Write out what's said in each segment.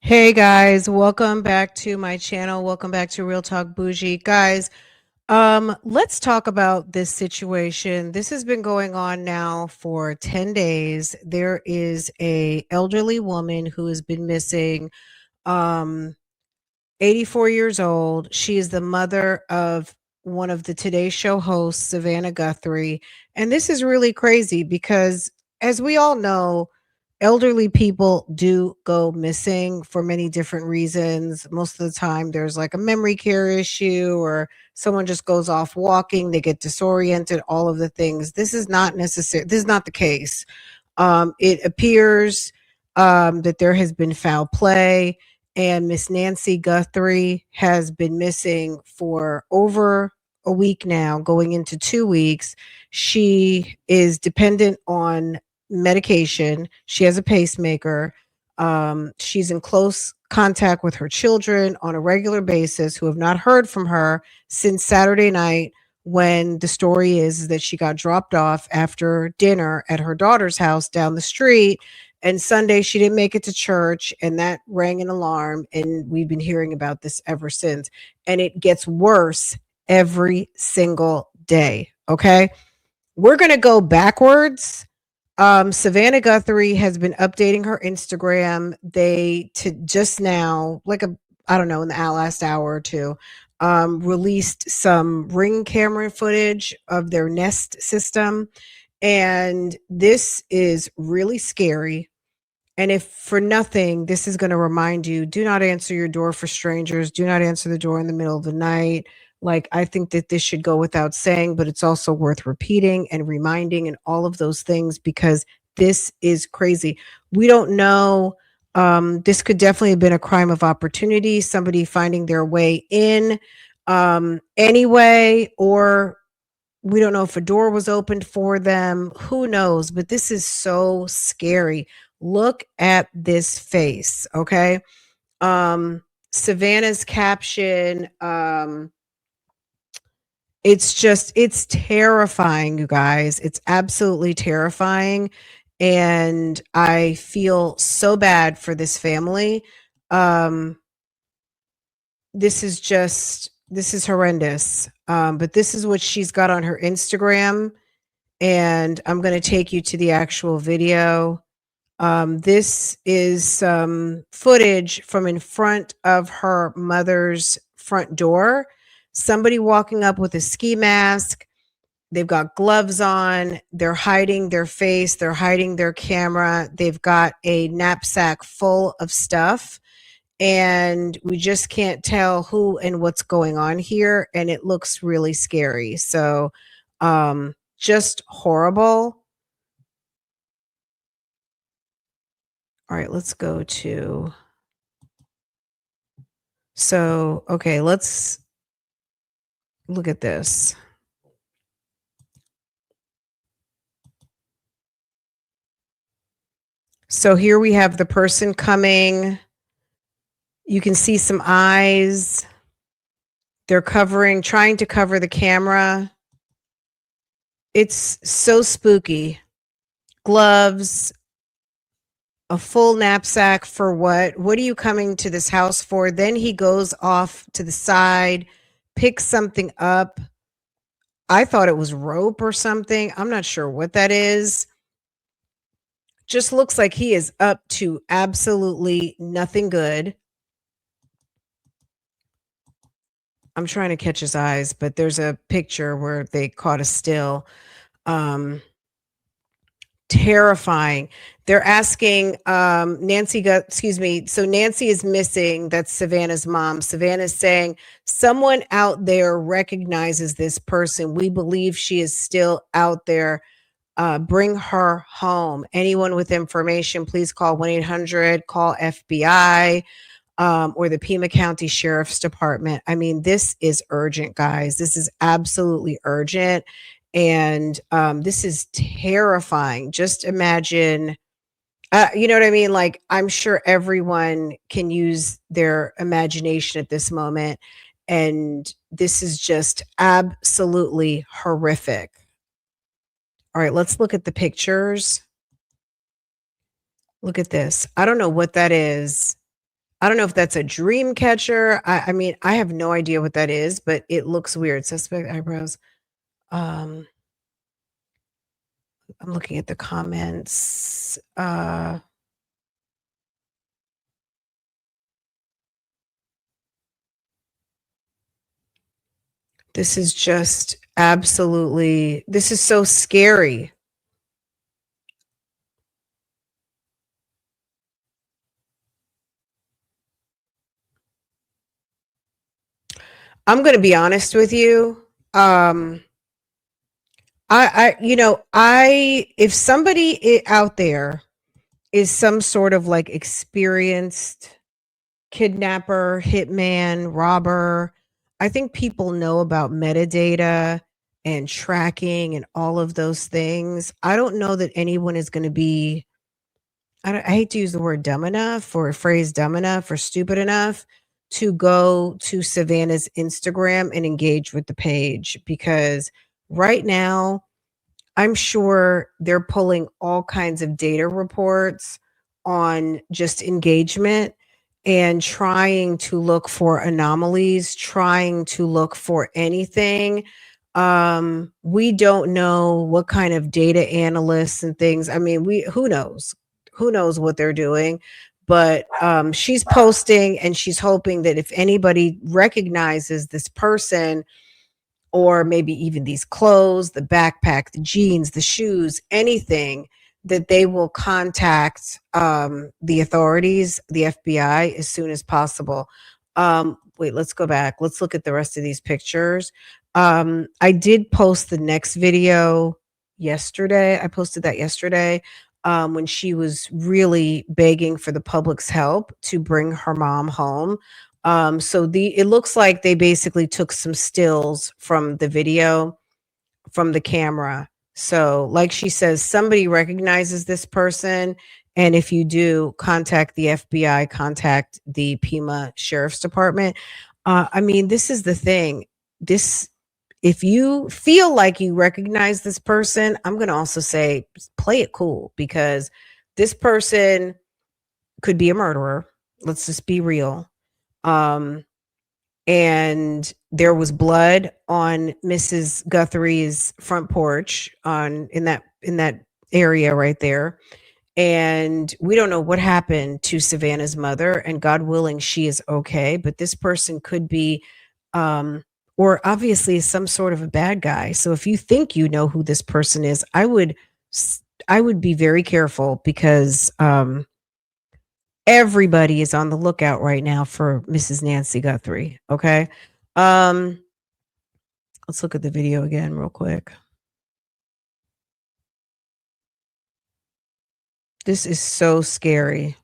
Hey guys, welcome back to my channel. Welcome back to Real Talk Bougie. Guys, let's talk about this situation. This has been going on now for 10 days. There is a elderly woman who has been missing, um 84 years old. She is the mother of one of the Today Show hosts, Savannah Guthrie. And this is really crazy because, as we all know, elderly people do go missing for many different reasons. Most of the time, there's like a memory care issue, or someone just goes off walking, they get disoriented, all of the things. This is not necessary. This is not the case. It appears that there has been foul play, and Miss Nancy Guthrie has been missing for over a week now, going into 2 weeks. She is dependent on medication. She has a pacemaker. She's in close contact with her children on a regular basis, who have not heard from her since Saturday night, when the story is that she got dropped off after dinner at her daughter's house down the street. And Sunday, she didn't make it to church, and that rang an alarm. And we've been hearing about this ever since. And it gets worse every single day. Okay. We're going to go backwards. Savannah Guthrie has been updating her Instagram. They to just now, like I don't know, in the last hour or two, released some Ring camera footage of their Nest system, and this is really scary. And if for nothing, this is going to remind you, do not answer your door for strangers. Do not answer the door in the middle of the night. Like, I think that this should go without saying, but it's also worth repeating and reminding and all of those things, because this is crazy. We don't know. This could definitely have been a crime of opportunity, somebody finding their way in anyway, or we don't know if a door was opened for them. Who knows? But this is so scary. Look at this face, okay? Savannah's caption, it's terrifying, you guys. It's absolutely terrifying. And I feel so bad for this family. Um, this is horrendous. But this is what she's got on her Instagram, and I'm going to take you to the actual video. This is some footage from in front of her mother's front door. Somebody walking up with a ski mask. They've got gloves on. They're hiding their face. They're hiding their camera. They've got a knapsack full of stuff. And we just can't tell who and what's going on here. And it looks really scary. So, just horrible. All right, let's go to. So, okay, let's look at this. So here we have the person coming. You can see some eyes. They're trying to cover the camera. It's so spooky. Gloves, a full knapsack for what? What are you coming to this house for? Then he goes off to the side, picks something up. I thought it was rope or something. I'm not sure what that is. Just looks like he is up to absolutely nothing good. I'm trying to catch his eyes, but there's a picture where they caught a still. Terrifying. They're asking excuse me. So Nancy is missing. That's Savannah's mom. Savannah's saying, someone out there recognizes this person. We believe she is still out there. Bring her home. Anyone with information, please call 1-800, call FBI, or the Pima County Sheriff's Department. I mean, this is urgent, guys. This is absolutely urgent. And this is terrifying. Just imagine, you know what I mean? Like, I'm sure everyone can use their imagination at this moment. And this is just absolutely horrific. All right, let's look at the pictures. Look at this. I don't know what that is. I don't know if that's a dream catcher. I mean, I have no idea what that is, but it looks weird. Suspect eyebrows. Um, I'm looking at the comments. This is just absolutely, this is so scary. I'm going to be honest with you. If somebody out there is some sort of like experienced kidnapper, hitman, robber, I think people know about metadata and tracking and all of those things. I don't know that anyone is going to be, I hate to use the word dumb enough or phrase dumb enough or stupid enough to go to Savannah's Instagram and engage with the page, because right now I'm sure they're pulling all kinds of data reports on just engagement and trying to look for anomalies, trying to look for anything. We don't know what kind of data analysts and things. I mean, who knows? Who knows what they're doing? But she's posting and she's hoping that if anybody recognizes this person, or maybe even these clothes, the backpack, the jeans, the shoes, anything, that they will contact the authorities, the FBI, as soon as possible. Wait, let's go back. Let's look at the rest of these pictures. I did post the next video yesterday. I posted that yesterday, when she was really begging for the public's help to bring her mom home. So it looks like they basically took some stills from the video, from the camera. So, like she says, somebody recognizes this person, and if you do, contact the FBI, contact the Pima Sheriff's Department. I mean, this is the thing. This, if you feel like you recognize this person, I'm going to also say play it cool, because this person could be a murderer. Let's just be real. And there was blood on Mrs. Guthrie's front porch in that area right there. And we don't know what happened to Savannah's mother, and God willing she is okay, but this person could be or obviously some sort of a bad guy. So if you think you know who this person is, I would be very careful, because everybody is on the lookout right now for Mrs. Nancy Guthrie. Okay. Um, let's look at the video again real quick. This is so scary.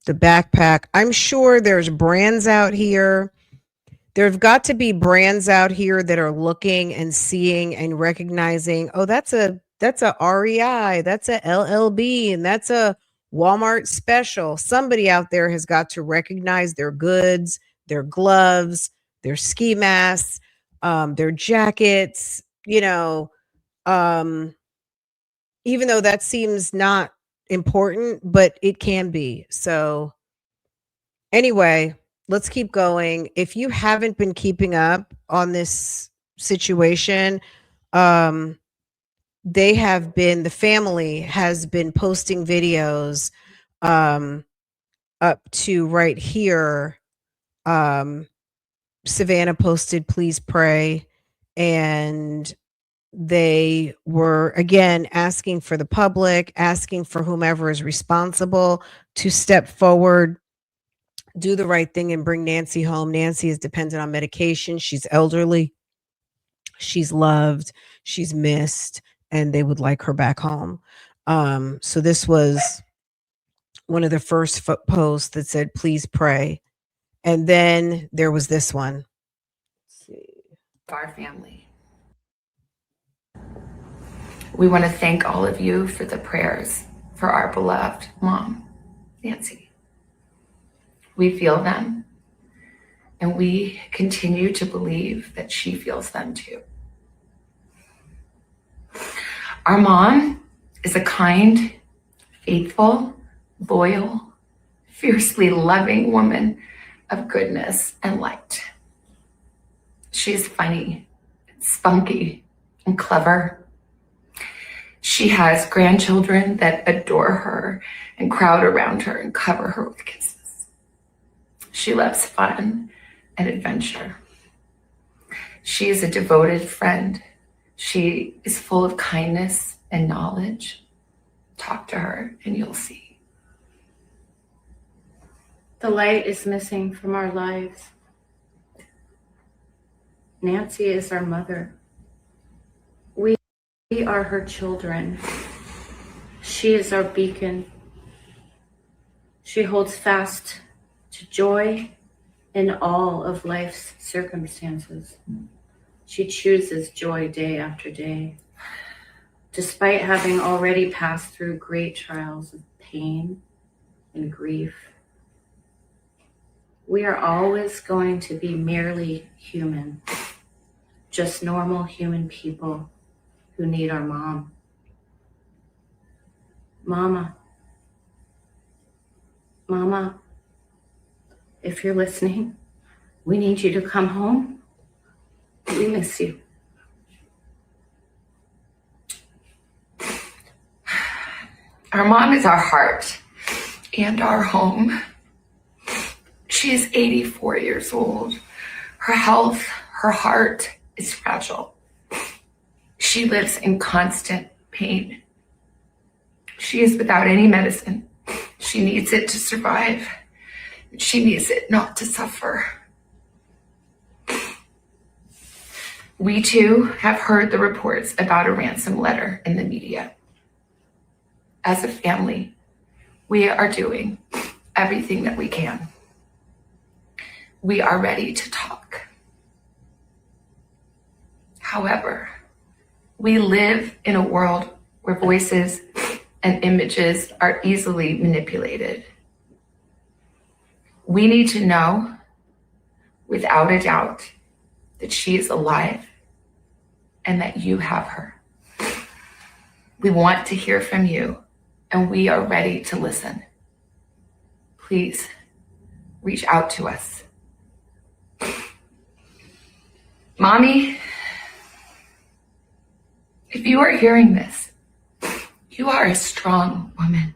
The backpack. I'm sure there's brands out here. There've got to be brands out here that are looking and seeing and recognizing, oh, that's a REI, that's a LLB, and that's a Walmart special. Somebody out there has got to recognize their goods, their gloves, their ski masks, their jackets, um, even though that seems not important, but it can be. So anyway, let's keep going. If you haven't been keeping up on this situation, um, the family has been posting videos um, up to right here. Um, Savannah posted, please pray. And they were again asking for the public, asking for whomever is responsible to step forward, do the right thing, and bring Nancy home. Nancy is dependent on medication. She's elderly. She's loved. She's missed, and they would like her back home. So this was one of the first posts that said, please pray. And then there was this one. Let's see. Our family. We want to thank all of you for the prayers for our beloved mom, Nancy. We feel them, and we continue to believe that she feels them too. Our mom is a kind, faithful, loyal, fiercely loving woman of goodness and light. She is funny, spunky, and clever. She has grandchildren that adore her and crowd around her and cover her with kisses. She loves fun and adventure. She is a devoted friend. She is full of kindness and knowledge. Talk to her and you'll see. The light is missing from our lives. Nancy is our mother. We are her children. She is our beacon. She holds fast to joy in all of life's circumstances. She chooses joy day after day, despite having already passed through great trials of pain and grief. We are always going to be merely human, just normal human people who need our mom. Mama, if you're listening, we need you to come home. We miss you. Our mom is our heart and our home. She is 84 years old. Her health, her heart is fragile. She lives in constant pain. She is without any medicine. She needs it to survive. She needs it not to suffer. We too have heard the reports about a ransom letter in the media. As a family, we are doing everything that we can. We are ready to talk. However, we live in a world where voices and images are easily manipulated. We need to know, without a doubt, that she is alive and that you have her. We want to hear from you, and we are ready to listen. Please reach out to us. Mommy, if you are hearing this, you are a strong woman.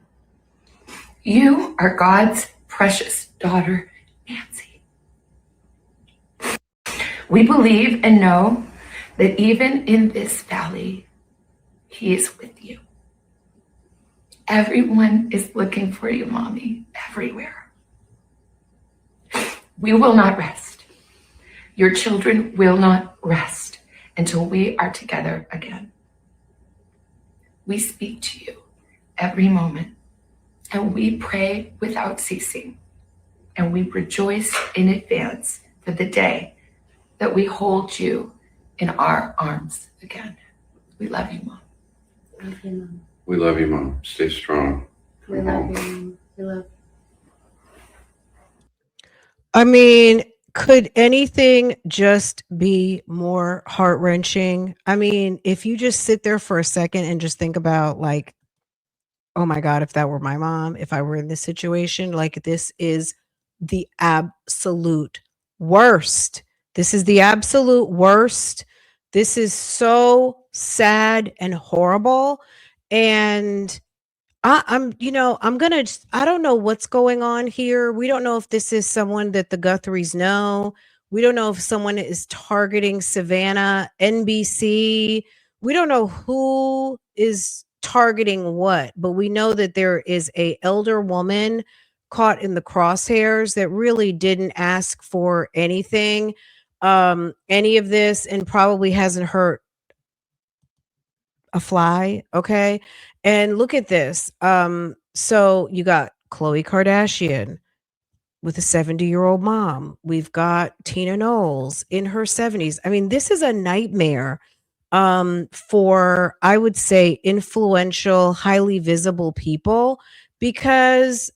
You are God's precious daughter, Nancy. We believe and know that even in this valley, He is with you. Everyone is looking for you, Mommy, everywhere. We will not rest. Your children will not rest until we are together again. We speak to you every moment, and we pray without ceasing, and we rejoice in advance for the day that we hold you in our arms again. We love you, Mom. Love you, Mom. We love you, Mom. Stay strong. We love you, Mom. We love you. I mean, could anything just be more heart-wrenching? I mean, if you just sit there for a second and just think about, like, oh my God, if that were my mom, if I were in this situation, like, this is the absolute worst. This is the absolute worst. This is so sad and horrible. And I'm gonna. I don't know what's going on here. We don't know if this is someone that the Guthries know. We don't know if someone is targeting Savannah, NBC. We don't know who is targeting what, but we know that there is a elder woman caught in the crosshairs that really didn't ask for anything, any of this, and probably hasn't hurt a fly. Okay. And look at this. So you got Khloe Kardashian with a 70-year-old mom. We've got Tina Knowles in her 70s. I mean, this is a nightmare for, I would say, influential, highly visible people, because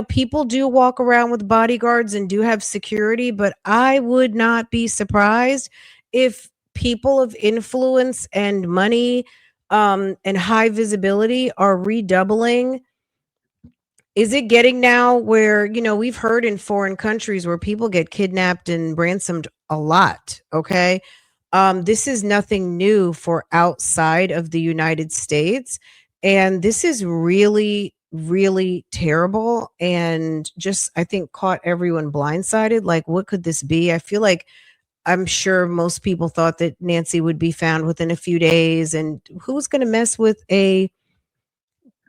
people do walk around with bodyguards and do have security, but I would not be surprised if people of influence and money and high visibility are redoubling? Is it getting now where, we've heard in foreign countries where people get kidnapped and ransomed a lot, okay? This is nothing new for outside of the United States. And this is really, really terrible. And just, I think, caught everyone blindsided. Like, what could this be? I feel like I'm sure most people thought that Nancy would be found within a few days. And who's going to mess with a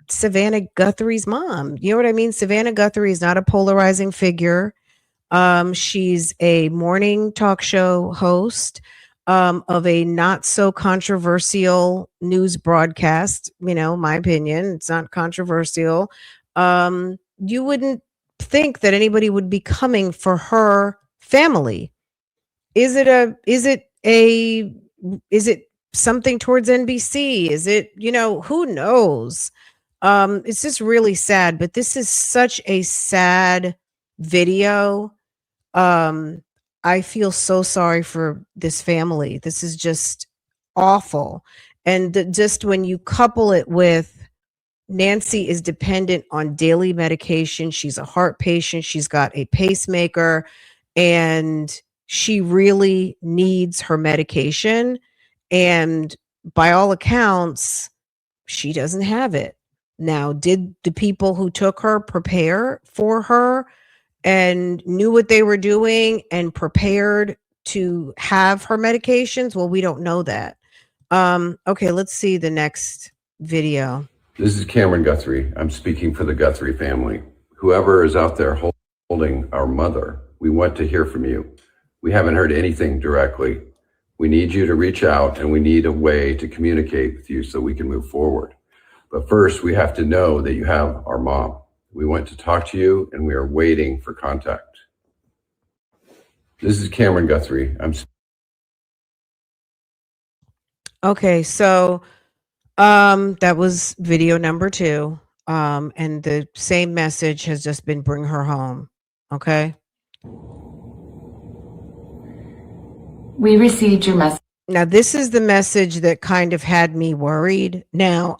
Savannah Guthrie's mom? You know what I mean? Savannah Guthrie is not a polarizing figure. She's a morning talk show host of a not so controversial news broadcast. My opinion, it's not controversial. You wouldn't think that anybody would be coming for her family. Is it something towards NBC? Is it, who knows? It's just really sad, but this is such a sad video. um I feel so sorry for this family. This is just awful. And just when you couple it with Nancy is dependent on daily medication, she's a heart patient, she's got a pacemaker, and she really needs her medication. And by all accounts, she doesn't have it. Now, did the people who took her prepare for her and knew what they were doing and prepared to have her medications? Well, we don't know that. Okay, let's see the next video. This is Cameron Guthrie. I'm speaking for the Guthrie family. Whoever is out there holding our mother, we want to hear from you. We haven't heard anything directly. We need you to reach out, and we need a way to communicate with you so we can move forward. But first, we have to know that you have our mom. We want to talk to you, and we are waiting for contact. This is Cameron Guthrie. Okay, so that was video number 2. And the same message has just been bring her home. Okay. We received your message. Now, this is the message that kind of had me worried. Now,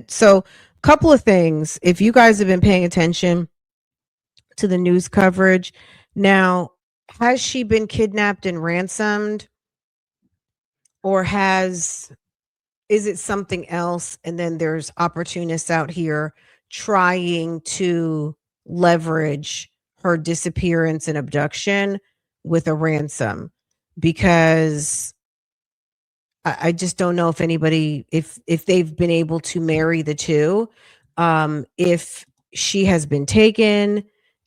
so a couple of things. If you guys have been paying attention to the news coverage, now, has she been kidnapped and ransomed? Or is it something else? And then there's opportunists out here trying to leverage her disappearance and abduction with a ransom, because I just don't know if anybody, if they've been able to marry the two. If she has been taken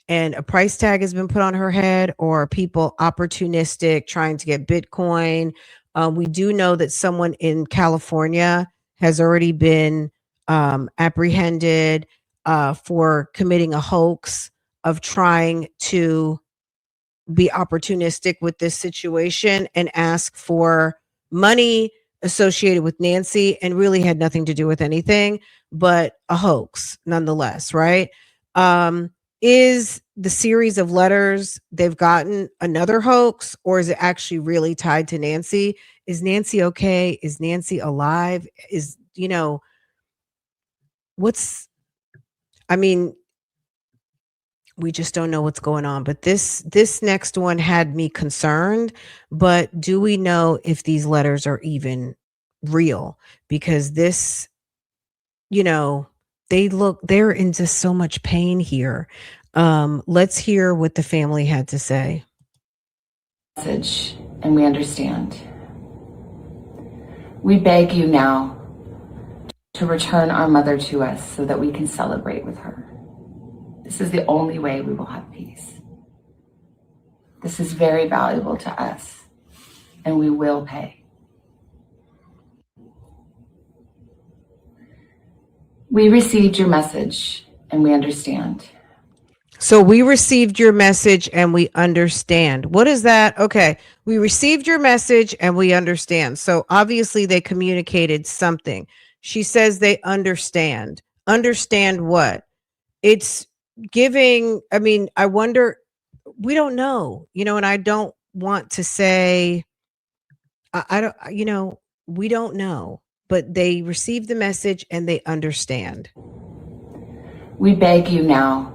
and a price tag has been put on her head, or people opportunistic trying to get Bitcoin. We do know that someone in California has already been apprehended for committing a hoax of trying to be opportunistic with this situation and ask for money associated with Nancy, and really had nothing to do with anything, but a hoax nonetheless, right? Is the series of letters they've gotten another hoax, or is it actually really tied to Nancy? Is Nancy okay? Is Nancy alive? We just don't know what's going on. But this next one had me concerned. But do we know if these letters are even real? Because this, they're in just so much pain here. Let's hear what the family had to say. Message, and we understand. We beg you now to return our mother to us so that we can celebrate with her. This is the only way we will have peace. This is very valuable to us, and we will pay. We received your message, and we understand. So we received your message and we understand. What is that? Okay. We received your message and we understand. So obviously they communicated something. She says they understand. Understand what? It's giving, I wonder, we don't know, and I don't want to say, I don't, we don't know. but they receive the message and they understand. We beg you now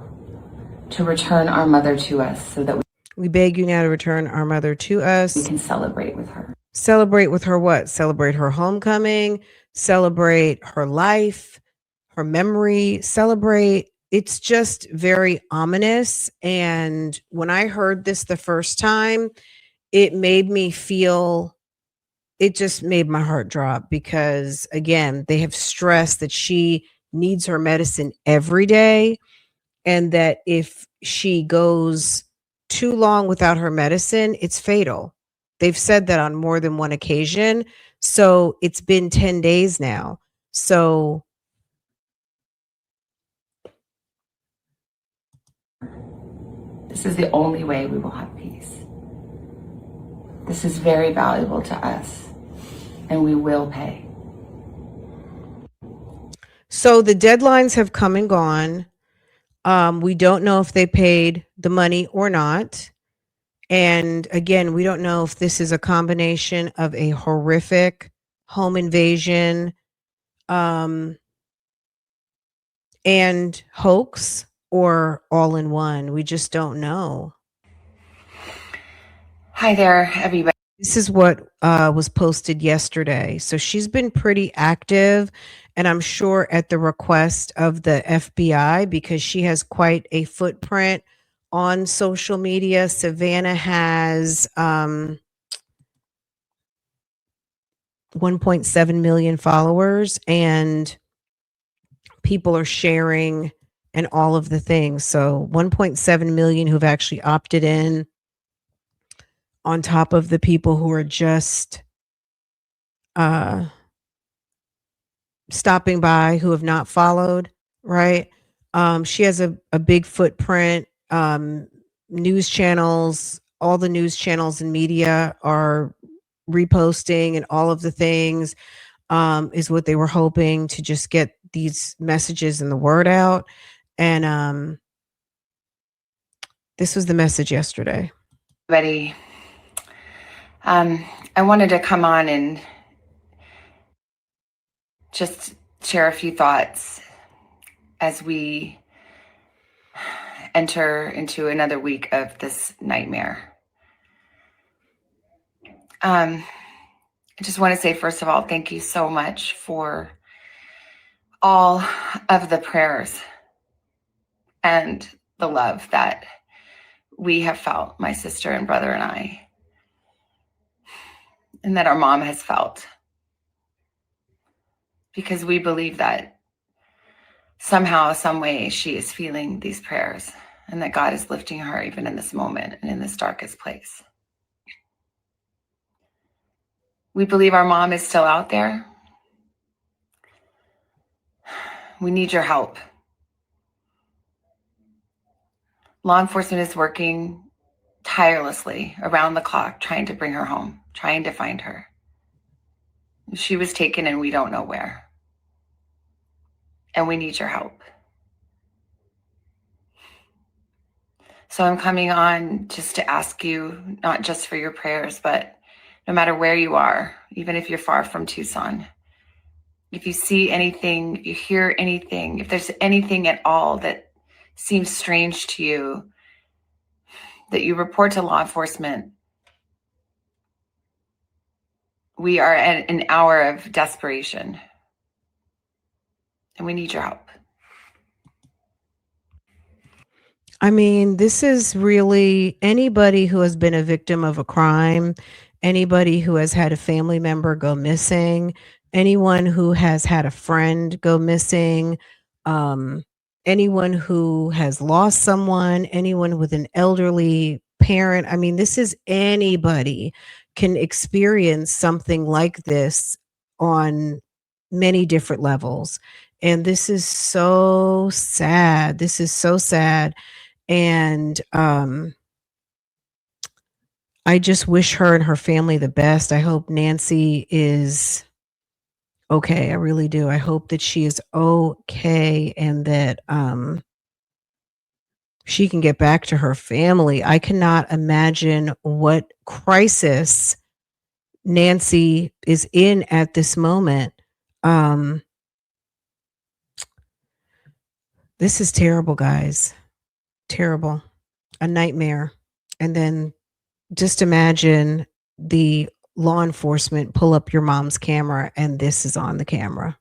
to return our mother to us so that We beg you now to return our mother to us. we can celebrate with her. Celebrate with her what? Celebrate her homecoming, celebrate her life, her memory, celebrate. It's just very ominous. And when I heard this the first time, it made me feel, it just made my heart drop because, again, they have stressed that she needs her medicine every day and that if she goes too long without her medicine, it's fatal. They've said that on more than one occasion. So it's been 10 days now. So This is the only way we will have peace. This is very valuable to us, and we will pay. So the deadlines have come and gone. We don't know if they paid the money or not. And again, we don't know if this is a combination of a horrific home invasion and hoax or all in one. We just don't know. Hi there, everybody. This is what was posted yesterday. So she's been pretty active, and I'm sure at the request of the FBI because she has quite a footprint on social media. Savannah has 1.7 million followers, and people are sharing and all of the things. So 1.7 million who've actually opted in, on top of the people who are just stopping by who have not followed, right? She has a big footprint. News channels, all the news channels and media are reposting and all of the things is what they were hoping to just get these messages and the word out. And this was the message yesterday. Everybody, I wanted to come on and just share a few thoughts as we enter into another week of this nightmare. I just want to say, first of all, thank you so much for all of the prayers and the love that we have felt, my sister and brother and I, and that our mom has felt. Because we believe that somehow, some way, she is feeling these prayers and that God is lifting her even in this moment and in this darkest place. We believe our mom is still out there. We need your help. Law enforcement is working tirelessly around the clock, trying to bring her home, trying to find her. She was taken and we don't know where. And we need your help. So I'm coming on just to ask you, not just for your prayers, but no matter where you are, even if you're far from Tucson, if you see anything, if you hear anything, if there's anything at all that seems strange to you, that you report to law enforcement. We are at an hour of desperation, and we need your help. I mean, this is really anybody who has been a victim of a crime, anybody who has had a family member go missing, anyone who has had a friend go missing, anyone who has lost someone, anyone with an elderly parent. I mean, this is anybody can experience something like this on many different levels. And this is so sad. This is so sad. And I just wish her and her family the best. I hope Nancy is okay. I really do. I hope that she is okay and that she can get back to her family. I cannot imagine what crisis Nancy is in at this moment. Um, this is terrible, guys. Terrible. A nightmare. And then just imagine the law enforcement pull up your mom's camera and this is on the camera.